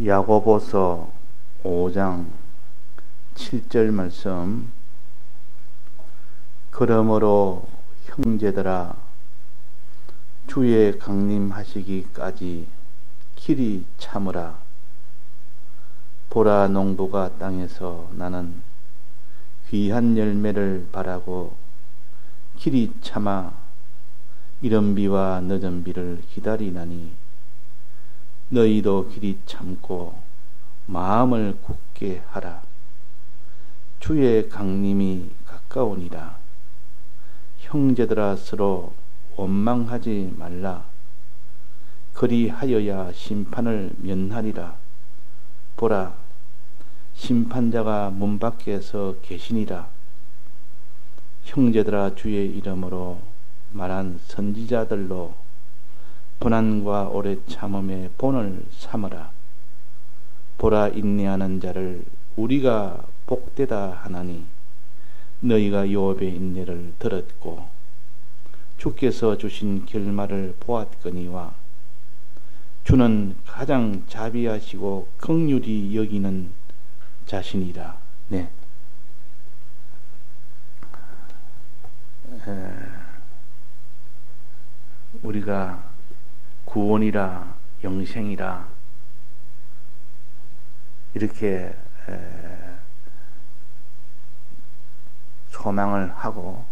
야고보서 5장 7절 말씀. 그러므로 형제들아, 주의 강림하시기까지 길이 참으라. 보라, 농부가 땅에서 나는 귀한 열매를 바라고 길이 참아 이른 비와 늦은 비를 기다리나니, 너희도 길이 참고 마음을 굳게 하라. 주의 강림이 가까우니라. 형제들아, 서로 원망하지 말라. 그리하여야 심판을 면하리라. 보라, 심판자가 문 밖에서 계시니라. 형제들아, 주의 이름으로 말한 선지자들로 고난과 오래 참음의 본을 삼으라. 보라, 인내하는 자를 우리가 복되다 하나니, 너희가 욥의 인내를 들었고 주께서 주신 결말을 보았거니와, 주는 가장 자비하시고 긍휼히 여기는 자신이라. 네. 우리가 구원이라 영생이라 이렇게 소망을 하고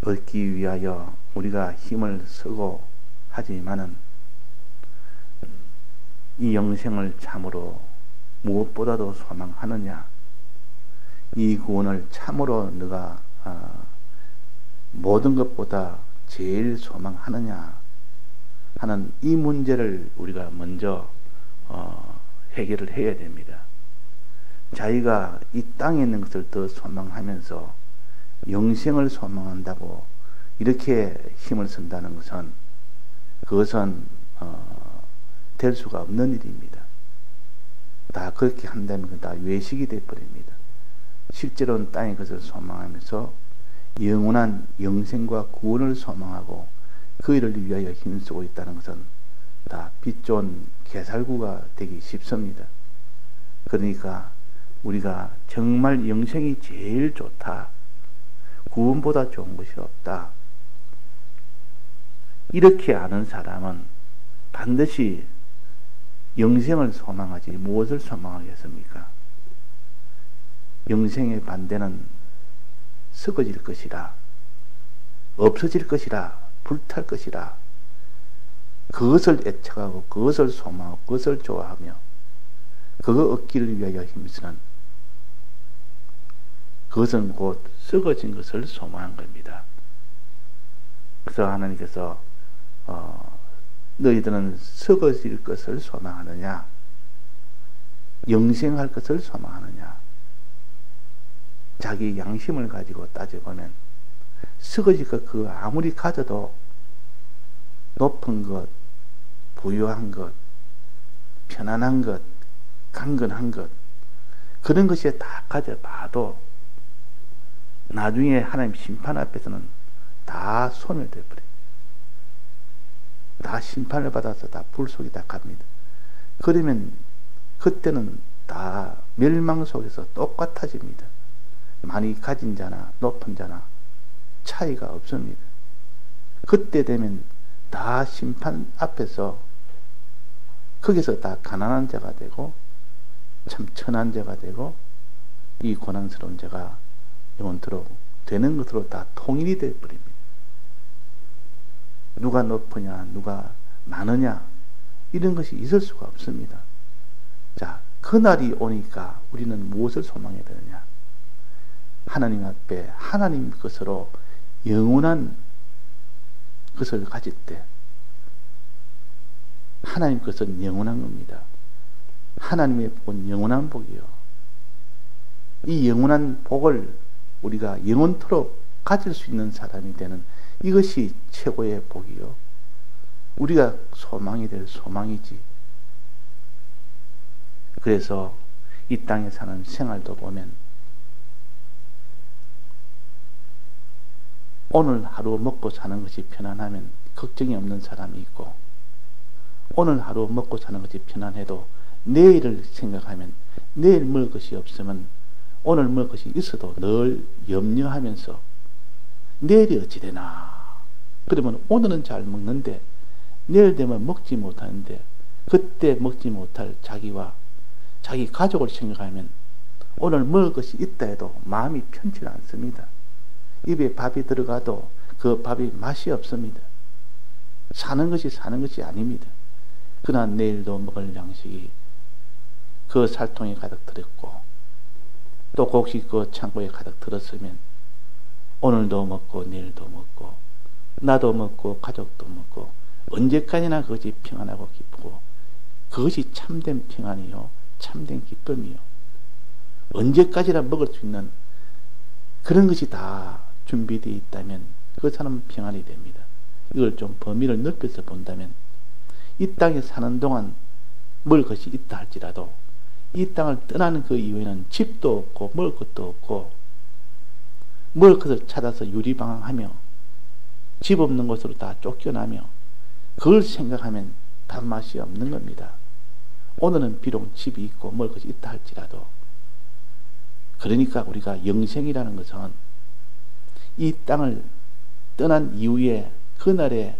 얻기 위하여 우리가 힘을 쓰고 하지만은, 이 영생을 참으로 무엇보다도 소망하느냐, 이 구원을 참으로 너가 모든 것보다 제일 소망하느냐 하는 이 문제를 우리가 먼저 해결을 해야 됩니다. 자기가 이 땅에 있는 것을 더 소망하면서 영생을 소망한다고 이렇게 힘을 쓴다는 것은, 그것은 될 수가 없는 일입니다. 다 그렇게 한다면 다 외식이 되어버립니다. 실제로는 땅의 것을 소망하면서 영원한 영생과 구원을 소망하고 그 일을 위하여 힘쓰고 있다는 것은 다 빛 좋은 개살구가 되기 쉽습니다. 그러니까 우리가 정말 영생이 제일 좋다, 구원보다 좋은 것이 없다, 이렇게 아는 사람은 반드시 영생을 소망하지 무엇을 소망하겠습니까? 영생의 반대는 썩어질 것이라, 없어질 것이라, 불탈 것이라, 그것을 애착하고 그것을 소망하고 그것을 좋아하며 그거 얻기를 위하여 힘쓰는, 그것은 곧 썩어진 것을 소망한 겁니다. 그래서 하나님께서 너희들은 썩어질 것을 소망하느냐, 영생할 것을 소망하느냐. 자기 양심을 가지고 따져보면 썩어질 것, 그 아무리 가져도 높은 것, 부유한 것, 편안한 것, 강건한 것, 그런 것이 다 가져봐도 나중에 하나님 심판 앞에서는 다 소멸되어버려요. 다 심판을 받아서 다 불 속에 다 갑니다. 그러면 그때는 다 멸망 속에서 똑같아집니다. 많이 가진 자나 높은 자나 차이가 없습니다. 그때 되면 다 심판 앞에서 거기서 다 가난한 자가 되고 참 천한 자가 되고 이 고난스러운 자가 영원토록 되는 것으로 다 통일이 되어버립니다. 누가 높으냐 누가 많으냐 이런 것이 있을 수가 없습니다. 자, 그날이 오니까 우리는 무엇을 소망해야 되느냐? 하나님 앞에 하나님 것으로 영원한 것을 가질 때, 하나님 것은 영원한 겁니다. 하나님의 복은 영원한 복이요. 이 영원한 복을 우리가 영원토록 가질 수 있는 사람이 되는, 이것이 최고의 복이요. 우리가 소망이 될 소망이지. 그래서 이 땅에 사는 생활도 보면 오늘 하루 먹고 사는 것이 편안하면 걱정이 없는 사람이 있고, 오늘 하루 먹고 사는 것이 편안해도 내일을 생각하면 내일 먹을 것이 없으면 오늘 먹을 것이 있어도 늘 염려하면서 내일이 어찌 되나. 그러면 오늘은 잘 먹는데 내일 되면 먹지 못하는데 그때 먹지 못할 자기와 자기 가족을 생각하면 오늘 먹을 것이 있다 해도 마음이 편치 않습니다. 입에 밥이 들어가도 그 밥이 맛이 없습니다. 사는 것이 아닙니다. 그러나 내일도 먹을 양식이 그 살통에 가득 들었고 또 곡식 그 창고에 가득 들었으면 오늘도 먹고 내일도 먹고 나도 먹고 가족도 먹고 언제까지나 그것이 평안하고 기쁘고 그것이 참된 평안이요 참된 기쁨이요 언제까지나 먹을 수 있는 그런 것이 다 준비되어 있다면 그 사람은 평안이 됩니다. 이걸 좀 범위를 넓혀서 본다면 이 땅에 사는 동안 먹을 것이 있다 할지라도 이 땅을 떠나는 그 이후에는 집도 없고 먹을 것도 없고 먹을 것을 찾아서 유리방황하며 집 없는 곳으로 다 쫓겨나며 그걸 생각하면 단맛이 없는 겁니다. 오늘은 비록 집이 있고 먹을 것이 있다 할지라도 그러니까 우리가 영생이라는 것은 이 땅을 떠난 이후에 그날의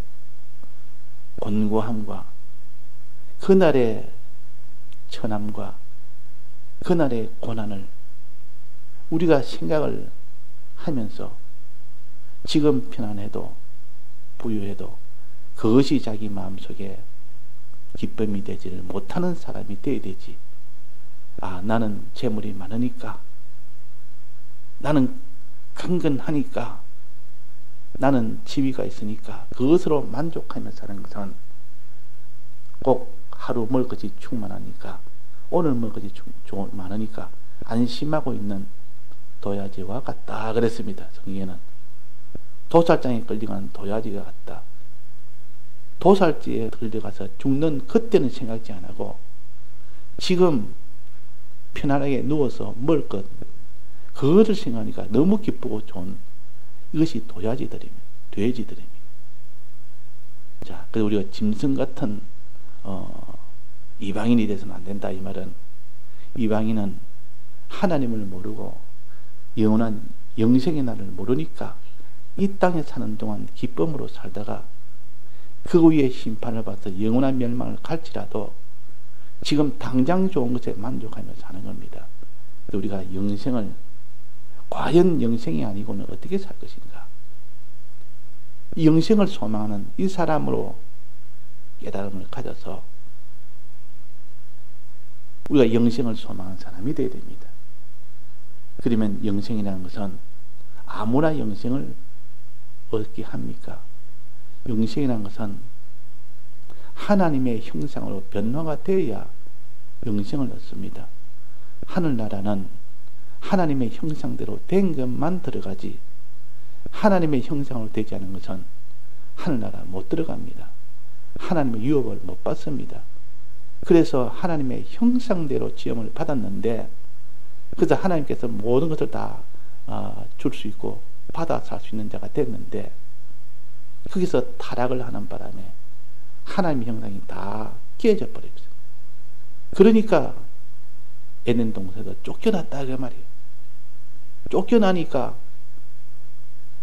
곤고함과 그날의 천함과 그날의 고난을 우리가 생각을 하면서 지금 편안해도 부유해도 그것이 자기 마음속에 기쁨이 되지를 못하는 사람이 되어야 되지. 아, 나는 재물이 많으니까, 나는 강건하니까, 나는 지위가 있으니까 그것으로 만족하며 사는 것은 꼭 하루 먹을 것이 충만하니까 오늘 먹을 것이 많으니까 안심하고 있는 도야지와 같다 그랬습니다. 성경에는 도살장에 끌려간 도야지가 같다. 도살지에 끌려가서 죽는 그때는 생각지 안 하고 지금 편안하게 누워서 먹을 것 그것을 생각하니까 너무 기쁘고 좋은 이것이 도야지들입니다. 돼지들입니다. 자, 그래서 우리가 짐승 같은 이방인이 돼서는 안 된다 이 말은 이방인은 하나님을 모르고 영원한 영생의 날을 모르니까 이 땅에 사는 동안 기쁨으로 살다가 그 후에 심판을 받아서 영원한 멸망을 갈지라도 지금 당장 좋은 것에 만족하며 사는 겁니다. 우리가 영생을 과연 영생이 아니고는 어떻게 살 것인가? 이 영생을 소망하는 이 사람으로 깨달음을 가져서 우리가 영생을 소망하는 사람이 되어야 됩니다. 그러면 영생이라는 것은 아무나 영생을 얻게 합니까? 영생이라는 것은 하나님의 형상으로 변화가 되어야 영생을 얻습니다. 하늘나라는 하나님의 형상대로 된 것만 들어가지 하나님의 형상으로 되지 않은 것은 하늘나라 못 들어갑니다. 하나님의 유업을 못 받습니다. 그래서 하나님의 형상대로 지음을 받았는데 그래서 하나님께서 모든 것을 다 줄 수 있고 받아 살 수 있는 자가 됐는데 거기서 타락을 하는 바람에 하나님의 형상이 다 깨져 버립니다. 그러니까 에덴 동산에서 쫓겨났다 그 말이에요. 쫓겨나니까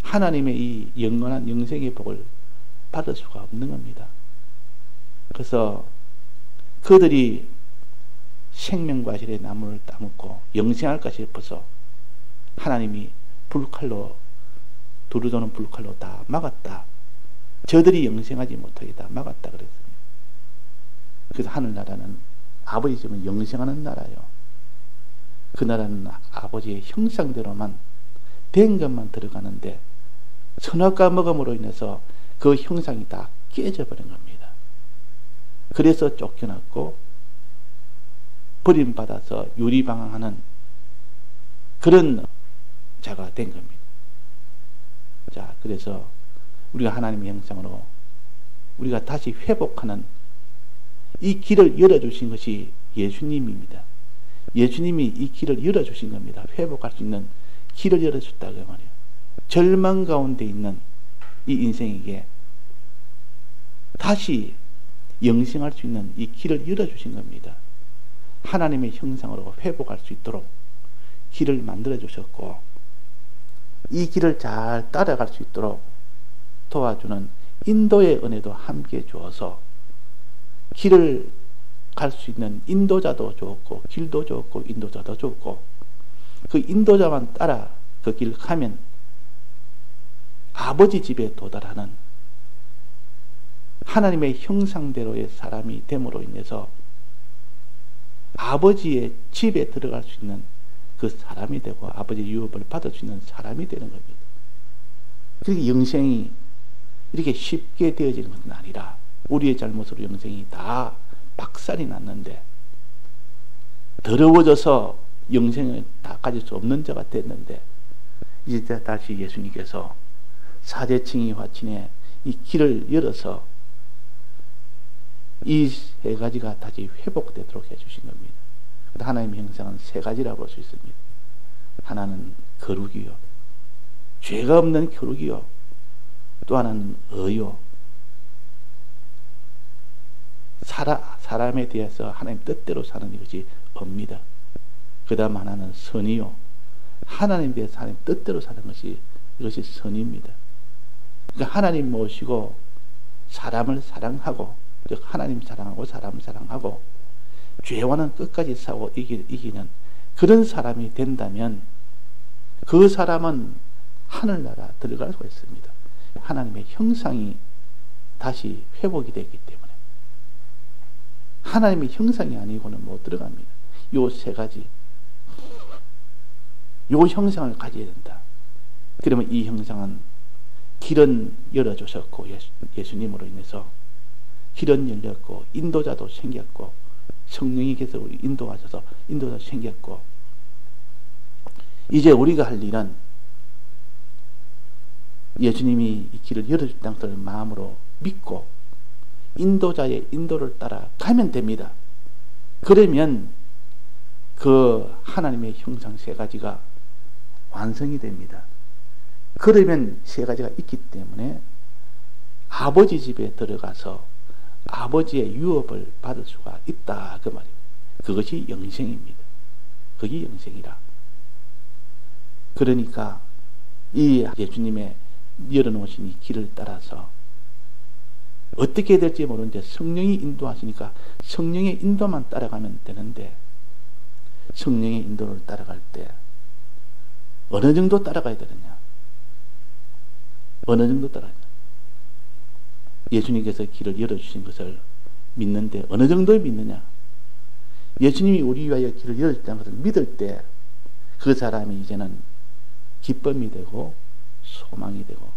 하나님의 이 영원한 영생의 복을 받을 수가 없는 겁니다. 그래서 그들이 생명과실의 나무를 따먹고 영생할까 싶어서 하나님이 불칼로 두루도는 불칼로 다 막았다. 저들이 영생하지 못하게 다 막았다 그랬습니다. 그래서 하늘나라는 아버지 집은 영생하는 나라요. 그 나라는 아버지의 형상대로만 된 것만 들어가는데 선악과 먹음으로 인해서 그 형상이 다 깨져버린 겁니다. 그래서 쫓겨났고 버림받아서 유리방황하는 그런 자가 된 겁니다. 자, 그래서 우리가 하나님의 형상으로 우리가 다시 회복하는 이 길을 열어주신 것이 예수님입니다. 예수님이 이 길을 열어주신 겁니다. 회복할 수 있는 길을 열어줬다 그 말이에요. 절망 가운데 있는 이 인생에게 다시 영생할 수 있는 이 길을 열어주신 겁니다. 하나님의 형상으로 회복할 수 있도록 길을 만들어 주셨고, 이 길을 잘 따라갈 수 있도록 도와주는 인도의 은혜도 함께 주어서 길을 갈 수 있는 인도자도 좋고, 길도 좋고, 인도자도 좋고, 그 인도자만 따라 그 길 가면 아버지 집에 도달하는 하나님의 형상대로의 사람이 됨으로 인해서 아버지의 집에 들어갈 수 있는 그 사람이 되고, 아버지의 유업을 받을 수 있는 사람이 되는 겁니다. 그렇게 영생이 이렇게 쉽게 되어지는 것은 아니라, 우리의 잘못으로 영생이 다 박살이 났는데, 더러워져서 영생을 다 가질 수 없는 자가 됐는데, 이제 다시 예수님께서 사제층이 화친에 이 길을 열어서 이 세 가지가 다시 회복되도록 해주신 겁니다. 하나님의 형상은 세 가지라고 볼 수 있습니다. 하나는 거룩이요, 죄가 없는 거룩이요, 또 하나는 의요, 사람에 대해서 하나님 뜻대로 사는 이것이 업니다. 그 다음 하나는 선이요, 하나님에 대해서 하나님 뜻대로 사는 것이, 이것이 선입니다. 그러니까 하나님 모시고 사람을 사랑하고, 즉 하나님 사랑하고 사람을 사랑하고 죄와는 끝까지 싸워 이기는 그런 사람이 된다면 그 사람은 하늘나라 들어갈 수가 있습니다. 하나님의 형상이 다시 회복이 되기 때문에. 하나님의 형상이 아니고는 못 들어갑니다. 요 세 가지, 요 형상을 가져야 된다. 그러면 이 형상은 길은 열어주셨고, 예수님으로 인해서 길은 열렸고, 인도자도 생겼고, 성령님께서 우리 인도하셔서 인도자도 생겼고, 이제 우리가 할 일은 예수님이 이 길을 열어주셨다는 것을 마음으로 믿고 인도자의 인도를 따라 가면 됩니다. 그러면 그 하나님의 형상 세 가지가 완성이 됩니다. 그러면 세 가지가 있기 때문에 아버지 집에 들어가서 아버지의 유업을 받을 수가 있다, 그 말이에요. 그것이 영생입니다. 그게 영생이라. 그러니까 이 예수님의 열어놓으신 이 길을 따라서 어떻게 될지 모르는데 성령이 인도하시니까 성령의 인도만 따라가면 되는데, 성령의 인도를 따라갈 때 어느 정도 따라가야 되느냐, 어느 정도 따라가야 되느냐. 예수님께서 길을 열어주신 것을 믿는데 어느 정도 믿느냐. 예수님이 우리 위하여 길을 열어주셨다는 것을 믿을 때 그 사람이 이제는 기쁨이 되고 소망이 되고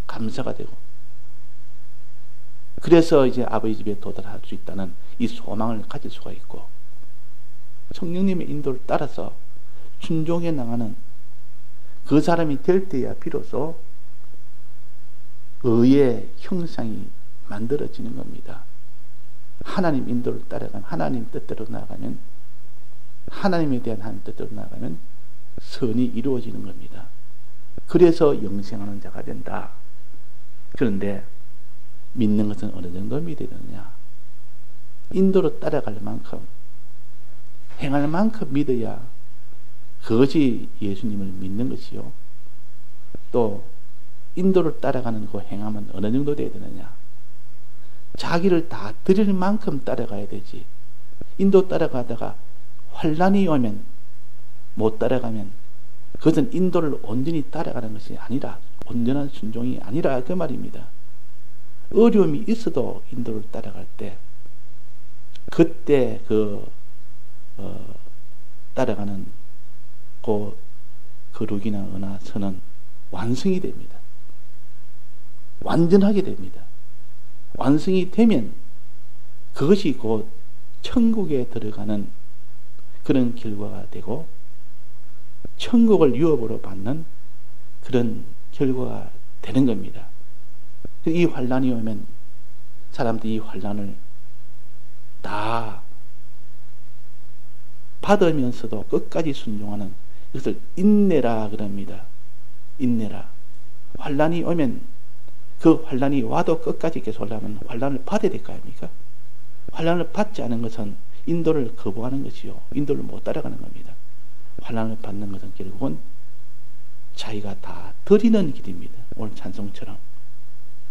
감사가 되고, 그래서 이제 아버지 집에 도달할 수 있다는 이 소망을 가질 수가 있고, 성령님의 인도를 따라서 순종해 나가는 그 사람이 될 때야 비로소 의의 형상이 만들어지는 겁니다. 하나님 인도를 따라가면, 하나님 뜻대로 나아가면, 하나님에 대한 하나님 뜻대로 나아가면 선이 이루어지는 겁니다. 그래서 영생하는 자가 된다. 그런데 믿는 것은 어느 정도 믿어야 되느냐. 인도로 따라갈 만큼, 행할 만큼 믿어야 그것이 예수님을 믿는 것이요. 또 인도를 따라가는 그 행함은 어느 정도 돼야 되느냐. 자기를 다 드릴 만큼 따라가야 되지. 인도 따라가다가 환난이 오면 못 따라가면 그것은 인도를 온전히 따라가는 것이 아니라, 온전한 순종이 아니라 그 말입니다. 어려움이 있어도 인도를 따라갈 때 그때 따라가는 그 거룩이나 은하 선은 완성이 됩니다. 완전하게 됩니다. 완성이 되면 그것이 곧 천국에 들어가는 그런 결과가 되고, 천국을 유업으로 받는 그런 결과가 되는 겁니다. 이 환난이 오면 사람들이 이 환난을 다 받으면서도 끝까지 순종하는, 이것을 인내라 그럽니다. 인내라. 환난이 오면 그 환난이 와도 끝까지 계속 하려면 환난을 받아야 될 거 아닙니까? 환난을 받지 않은 것은 인도를 거부하는 것이요, 인도를 못 따라가는 겁니다. 환난을 받는 것은 결국은 자기가 다 드리는 길입니다. 오늘 찬송처럼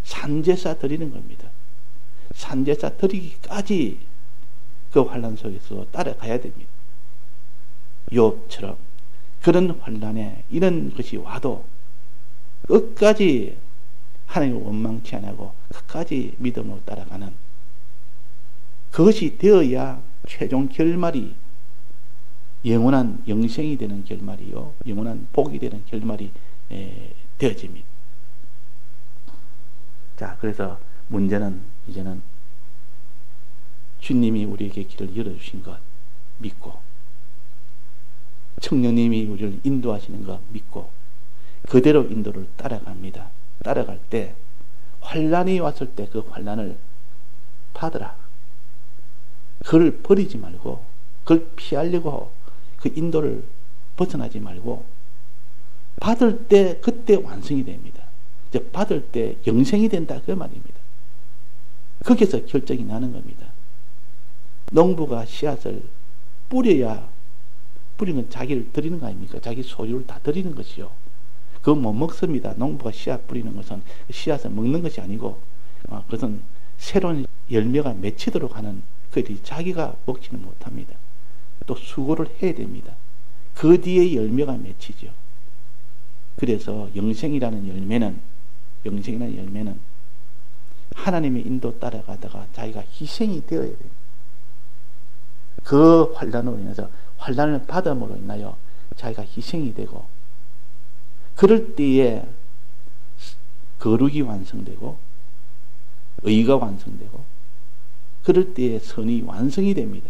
산제사 드리는 겁니다. 산제사 드리기까지 그 환난 속에서 따라가야 됩니다. 욥처럼 그런 환난에 이런 것이 와도 끝까지 하나님을 원망치 않고 끝까지 믿음으로 따라가는, 그것이 되어야 최종 결말이 영원한 영생이 되는 결말이요, 영원한 복이 되는 결말이 되어집니다. 자, 그래서 문제는 이제는 주님이 우리에게 길을 열어주신 것 믿고, 청년님이 우리를 인도하시는 것 믿고 그대로 인도를 따라갑니다. 따라갈 때 환난이 왔을 때 그 환난을 받으라. 그걸 버리지 말고, 그걸 피하려고 그 인도를 벗어나지 말고 받을 때 그때 완성이 됩니다. 이제 받을 때 영생이 된다 그 말입니다. 거기서 결정이 나는 겁니다. 농부가 씨앗을 뿌려야, 뿌리는 건 자기를 드리는 거 아닙니까? 자기 소유를 다 드리는 것이요. 그거 못 먹습니다. 농부가 씨앗 뿌리는 것은 씨앗을 먹는 것이 아니고 그것은 새로운 열매가 맺히도록 하는, 그들이 자기가 먹지는 못합니다. 또 수고를 해야 됩니다. 그 뒤에 열매가 맺히죠. 그래서 영생이라는 열매는 하나님의 인도 따라가다가 자기가 희생이 되어야 됩니다. 그 환난으로 인해서, 환난을 받음으로 인하여 자기가 희생이 되고, 그럴 때에 거룩이 완성되고 의가 완성되고, 그럴 때에 선이 완성이 됩니다.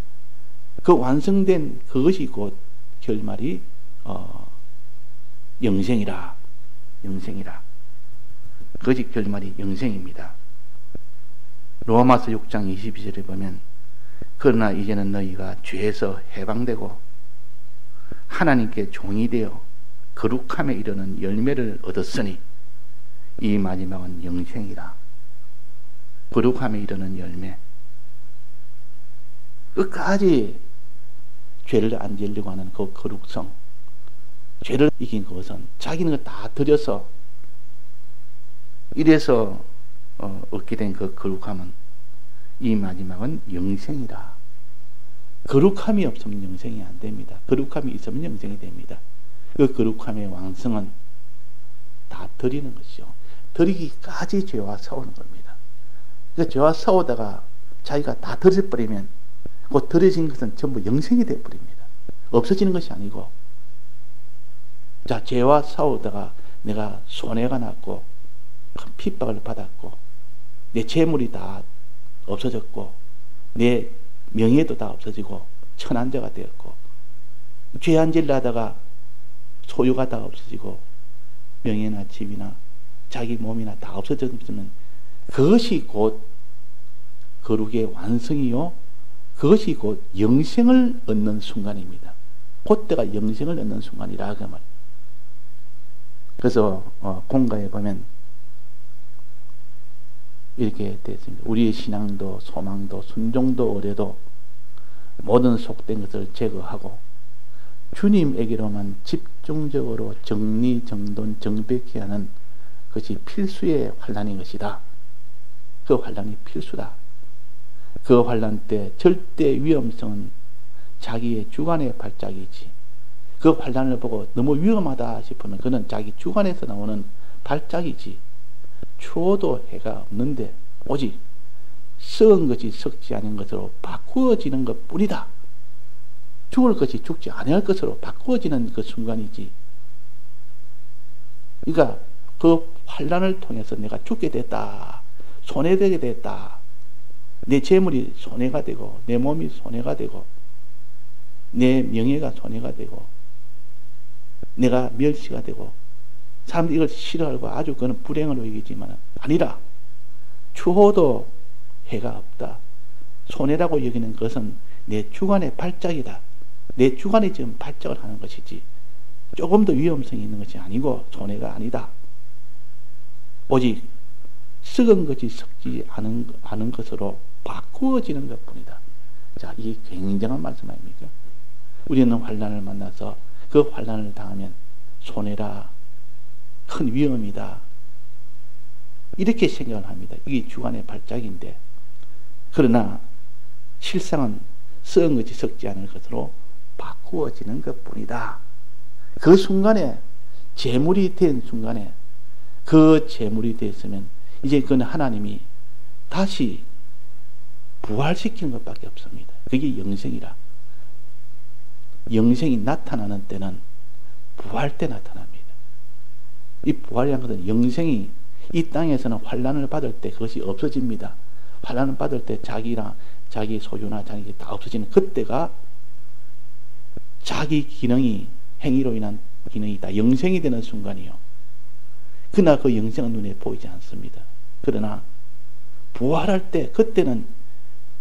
그 완성된 그것이 곧 결말이 영생이라. 그것이 결말이 영생입니다. 로마서 6장 22절에 보면, 그러나 이제는 너희가 죄에서 해방되고 하나님께 종이 되어 거룩함에 이르는 열매를 얻었으니 이 마지막은 영생이라. 거룩함에 이르는 열매. 끝까지 죄를 안 지으려고 하는 그 거룩성, 죄를 이긴 그것은 자기는 다 들여서 이래서 얻게 된 그 거룩함은 이 마지막은 영생이라. 거룩함이 없으면 영생이 안 됩니다. 거룩함이 있으면 영생이 됩니다. 그 거룩함의 왕성은 다 드리는 것이요, 드리기까지 죄와 싸우는 겁니다. 그 죄와 싸우다가 자기가 다 드려버리면 그 드려진 것은 전부 영생이 되어버립니다. 없어지는 것이 아니고, 자, 죄와 싸우다가 내가 손해가 났고 큰 핍박을 받았고 내 재물이 다 없어졌고 내 명예도 다 없어지고 천한자가 되었고, 죄한질을 하다가 소유가 다 없어지고 명예나 집이나 자기 몸이나 다 없어졌으면 그것이 곧 거룩의 완성이요, 그것이 곧 영생을 얻는 순간입니다. 그때가 영생을 얻는 순간이라 그 말. 그래서 공가에 보면 이렇게 되었습니다. 우리의 신앙도 소망도 순종도 의뢰도 모든 속된 것을 제거하고 주님에게로만 집중적으로 정리정돈 정백해야 하는 것이 필수의 환난인 것이다. 그 환난이 필수다. 그 환난 때 절대 위험성은 자기의 주관의 발작이지. 그 환난을 보고 너무 위험하다 싶으면 그는 자기 주관에서 나오는 발작이지. 추워도 해가 없는데 오직 썩은 것이 썩지 않은 것으로 바꾸어지는 것 뿐이다. 죽을 것이 죽지 아니할 것으로 바꾸어지는 그 순간이지. 그러니까 그 환난을 통해서 내가 죽게 됐다, 손해되게 됐다, 내 재물이 손해가 되고 내 몸이 손해가 되고 내 명예가 손해가 되고 내가 멸시가 되고 사람들이 이걸 싫어하고 아주 그는 불행으로 여기지만 아니라 추호도 해가 없다. 손해라고 여기는 것은 내 주관의 발작이다. 내 주관이 지금 발작을 하는 것이지 조금 더 위험성이 있는 것이 아니고 손해가 아니다. 오직 썩은 것이 썩지 않은 것으로 바꾸어지는 것뿐이다. 자, 이게 굉장한 말씀 아닙니까? 우리는 환난을 만나서 그 환난을 당하면 손해라, 큰 위험이다, 이렇게 생각을 합니다. 이게 주관의 발작인데, 그러나 실상은 썩은 것이 썩지 않을 것으로 바꾸어지는 것뿐이다. 그 순간에, 재물이 된 순간에, 그 재물이 됐으면 이제 그건 하나님이 다시 부활시키는 것밖에 없습니다. 그게 영생이라. 영생이 나타나는 때는 부활 때 나타납니다. 이 부활이라는 것은 영생이 이 땅에서는 환난을 받을 때 그것이 없어집니다. 환난을 받을 때 자기나 자기 소유나 자기 다 없어지는 그때가 자기 기능이, 행위로 인한 기능이 다 영생이 되는 순간이요. 그러나 그 영생은 눈에 보이지 않습니다. 그러나 부활할 때 그때는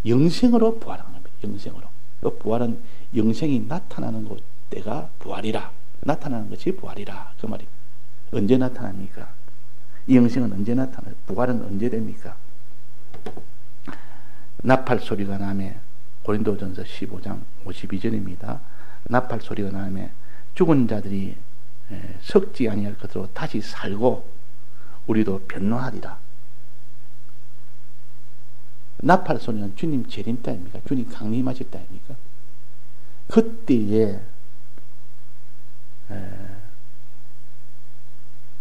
영생으로 부활하는 겁니다. 영생으로. 그 부활은 영생이 나타나는 것 때가 부활이라. 나타나는 것이 부활이라. 그 말이. 언제 나타납니까? 이 영생은 언제 나타나요? 부활은 언제 됩니까? 나팔 소리가 나매, 고린도전서 15장 52절입니다. 나팔 소리가 나매 죽은 자들이 썩지 아니할 것으로 다시 살고 우리도 변노하리라. 나팔 소리는 주님 재림 때 아닙니까? 주님 강림하실 때 아닙니까? 그때에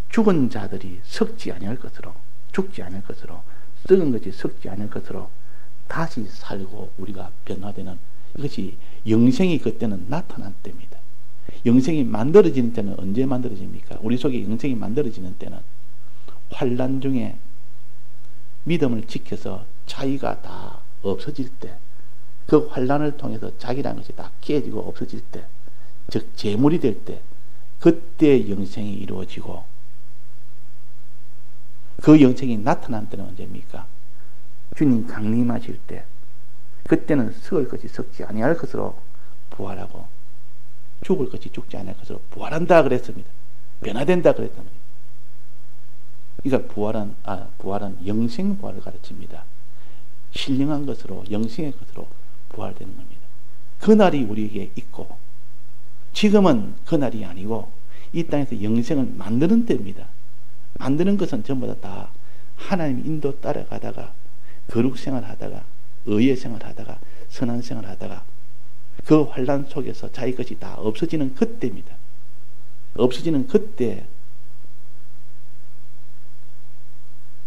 죽은 자들이 썩지 아니할 것으로, 죽지 않을 것으로, 썩은 것이 썩지 않을 것으로 다시 살고 우리가 변화되는, 이것이 영생이 그때는 나타난 때입니다. 영생이 만들어지는 때는 언제 만들어집니까? 우리 속에 영생이 만들어지는 때는 환난 중에 믿음을 지켜서 자기가 다 없어질 때, 그 환난을 통해서 자기라는 것이 다 깨지고 없어질 때, 즉 재물이 될 때, 그때 영생이 이루어지고, 그 영생이 나타난 때는 언제입니까? 주님 강림하실 때, 그때는 썩을 것이 썩지 아니할 것으로 부활하고 죽을 것이 죽지 않을 것으로 부활한다 그랬습니다. 변화된다 그랬단 말이에요. 그러니까 부활은 영생 부활을 가르칩니다. 신령한 것으로, 영생의 것으로 부활되는 겁니다. 그날이 우리에게 있고, 지금은 그날이 아니고 이 땅에서 영생을 만드는 때입니다. 만드는 것은 전부 다 하나님 인도 따라가다가 거룩 생활하다가 의의 생활하다가 선한 생활하다가 그 환난 속에서 자기 것이 다 없어지는 그때입니다. 없어지는 그때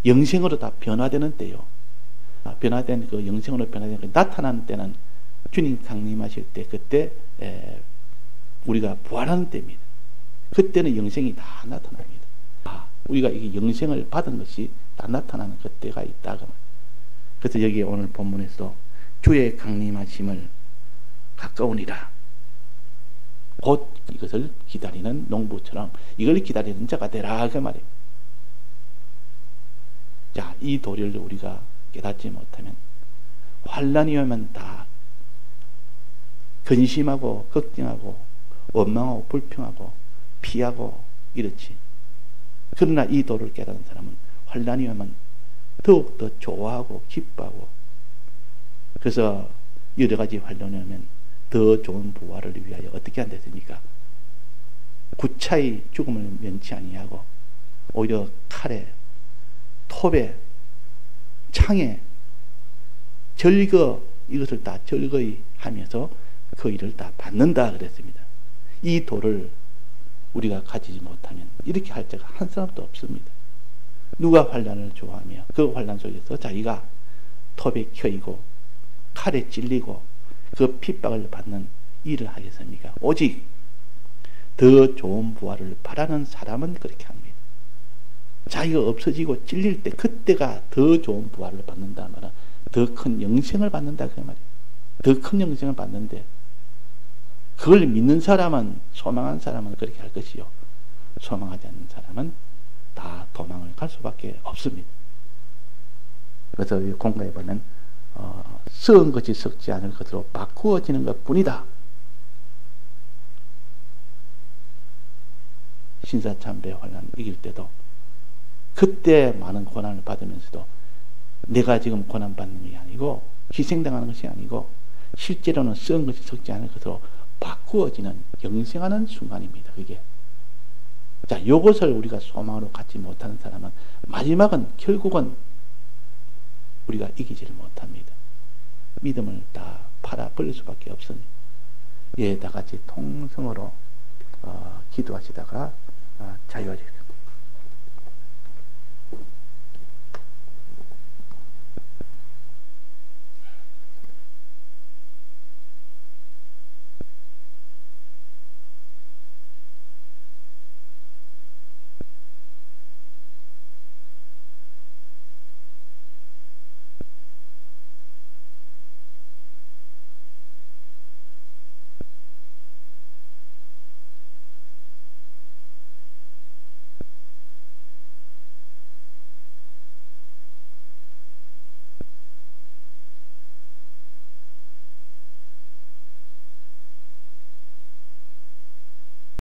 영생으로 다 변화되는 때요. 변화된 그 영생으로 변화된 그 나타나는 때는 주님 강림하실 때, 그때 우리가 부활하는 때입니다. 그때는 영생이 다 나타납니다. 우리가 이게 영생을 받은 것이 다 나타나는 그때가 있다. 그래서 여기 오늘 본문에서 주의 강림하심을 가까우니라. 곧 이것을 기다리는 농부처럼 이걸 기다리는 자가 되라. 그 말입니다. 자, 이 도리를 우리가 깨닫지 못하면 환난이 오면 다 근심하고 걱정하고 원망하고 불평하고 피하고 이렇지. 그러나 이 도를 깨닫는 사람은 환난이 오면 더욱더 좋아하고 기뻐하고, 그래서 여러 가지 환난이 오면 더 좋은 부활을 위하여 어떻게 한댔습니까? 구차히 죽음을 면치 아니하고 오히려 칼에, 톱에, 창에 절거, 이것을 다 절거히 하면서 그 일을 다 받는다 그랬습니다. 이 도를 우리가 가지지 못하면 이렇게 할 자가 한 사람도 없습니다. 누가 환난을 좋아하며 그 환난 속에서 자기가 톱에 켜이고 칼에 찔리고 그 핍박을 받는 일을 하겠습니까? 오직 더 좋은 부활을 바라는 사람은 그렇게 합니다. 자기가 없어지고 찔릴 때 그때가 더 좋은 부활을 받는다 말은 더 큰 영생을 받는다 그 말이에요. 더 큰 영생을 받는데 그걸 믿는 사람은, 소망한 사람은 그렇게 할 것이요, 소망하지 않는 사람은 다 도망을 갈 수밖에 없습니다. 그래서 공부해 보면 썩은 것이 썩지 않을 것으로 바꾸어지는 것뿐이다. 신사참배 환난 이길 때도 그때 많은 고난을 받으면서도 내가 지금 고난받는 것이 아니고 희생당하는 것이 아니고 실제로는 썩은 것이 썩지 않은 것으로 바꾸어지는 영생하는 순간입니다. 그게. 자, 요것을 우리가 소망으로 갖지 못하는 사람은 마지막은 결국은 우리가 이기지를 못합니다. 믿음을 다 팔아버릴 수밖에 없으니 예, 다 같이 통성으로 기도하시다가 자유하시겠습니다.